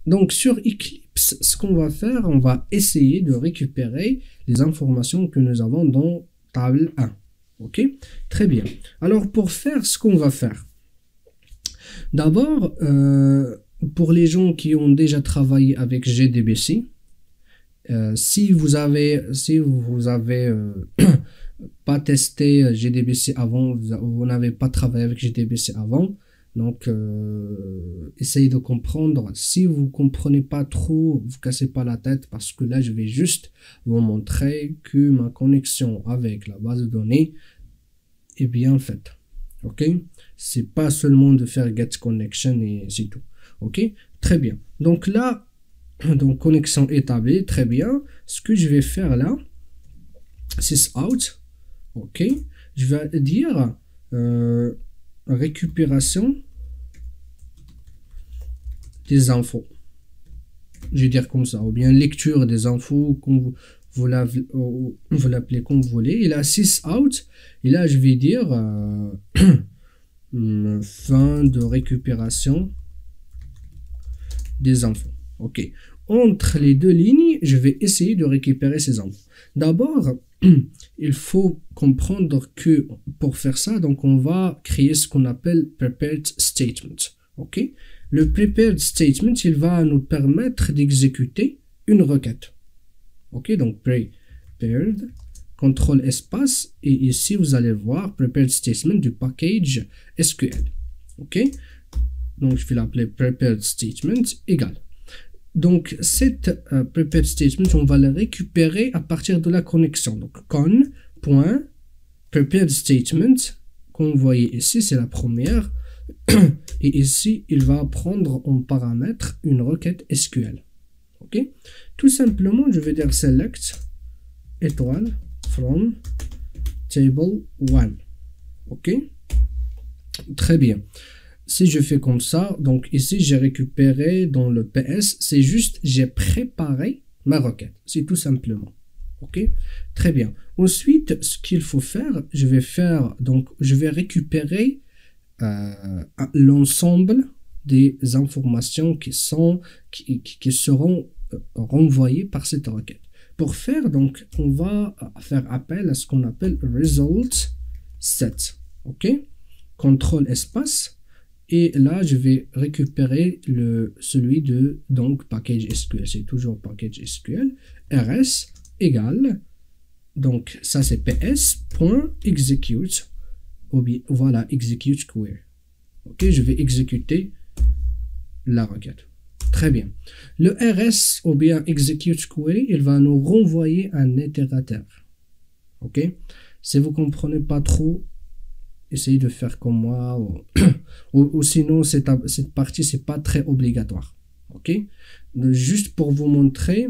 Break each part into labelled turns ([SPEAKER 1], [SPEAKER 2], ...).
[SPEAKER 1] Donc sur Eclipse, ce qu'on va faire, on va essayer de récupérer les informations que nous avons dans table 1. Ok, très bien. Alors pour faire ce qu'on va faire, d'abord, pour les gens qui ont déjà travaillé avec GDBC, si vous avez pas testé GDBC avant, vous n'avez pas travaillé avec GDBC avant, donc essayez de comprendre. Si vous comprenez pas trop, vous cassez pas la tête, parce que là je vais juste vous montrer que ma connexion avec la base de données est bien faite. Ok, c'est pas seulement de faire get connection et c'est tout. Ok, très bien. Donc là, donc connexion établie, très bien. Ce que je vais faire là, c'est out. Ok, je vais dire récupération des infos. Je vais dire comme ça, ou bien lecture des infos, comme vous l'appelez comme vous voulez. Et là, sysout, et là je vais dire fin de récupération des infos. Ok, entre les deux lignes, je vais essayer de récupérer ces infos. D'abord, il faut comprendre que pour faire ça, donc on va créer ce qu'on appelle prepared statement. Ok, le prepared statement, il va nous permettre d'exécuter une requête. Ok, donc prepared, contrôle espace, et ici vous allez voir prepared statement du package SQL. Ok, donc je vais l'appeler prepared statement égal. Donc cette prepared statement, on va la récupérer à partir de la connexion. Donc con.prepared statement, comme vous voyez ici, c'est la première. Et ici, il va prendre en paramètre une requête SQL. Ok, tout simplement, je vais dire select étoile from table 1. Ok, très bien. Si je fais comme ça, donc ici j'ai récupéré dans le PS, c'est juste j'ai préparé ma requête, c'est tout simplement. Ok, très bien. Ensuite, ce qu'il faut faire, je vais récupérer l'ensemble des informations qui seront renvoyées par cette requête. Pour faire, donc, on va faire appel à ce qu'on appelle result set. Ok, contrôle espace. Et là, je vais récupérer celui de donc package SQL. C'est toujours package SQL. rs égale, donc ça c'est ps.execute. Voilà, execute query. Ok, je vais exécuter la requête. Très bien. Le rs ou bien execute query, il va nous renvoyer un itérateur. Ok, si vous comprenez pas trop, essayez de faire comme moi, ou sinon cette partie c'est pas très obligatoire. Ok, juste pour vous montrer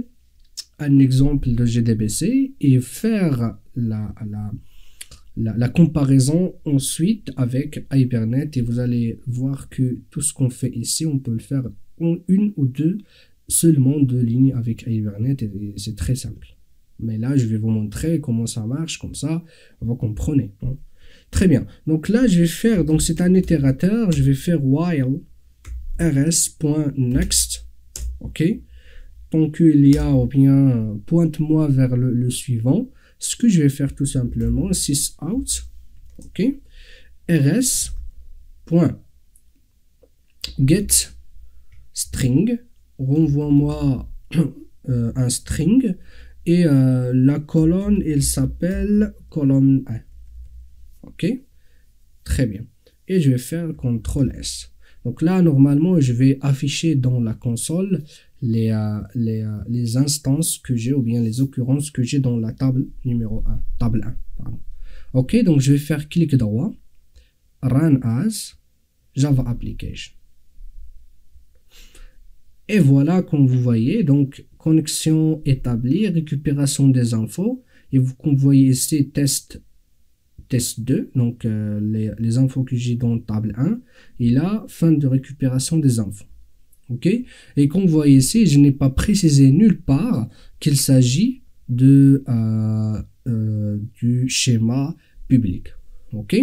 [SPEAKER 1] un exemple de GDBC et faire la comparaison ensuite avec Hibernate, et vous allez voir que tout ce qu'on fait ici, on peut le faire en une ou deux seulement deux lignes avec Hibernate, et c'est très simple. Mais là, je vais vous montrer comment ça marche, comme ça, vous comprenez. Hein. Très bien. Donc là, je vais faire, donc c'est un itérateur, je vais faire while rs.next. Ok. Tant qu'il y a, ou bien pointe-moi vers le suivant. Ce que je vais faire tout simplement, sysout. Ok. rs.get string. Renvoie-moi un string. Et la colonne, elle s'appelle colonne 1. Ok, très bien. Et je vais faire CTRL S. Donc là, normalement, je vais afficher dans la console les instances que j'ai, ou bien les occurrences que j'ai dans la table numéro 1. Table 1, pardon. Ok, donc je vais faire clic droit, Run as, Java Application. Et voilà, comme vous voyez, donc connexion établie, récupération des infos. Et comme vous voyez ici, test 2, donc les infos que j'ai dans table 1, et là, fin de récupération des infos. Ok, et comme vous voyez ici, je n'ai pas précisé nulle part qu'il s'agit du schéma public. Ok,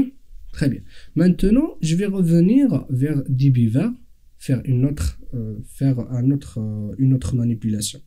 [SPEAKER 1] très bien. Maintenant, je vais revenir vers dbeaver, faire une autre manipulation.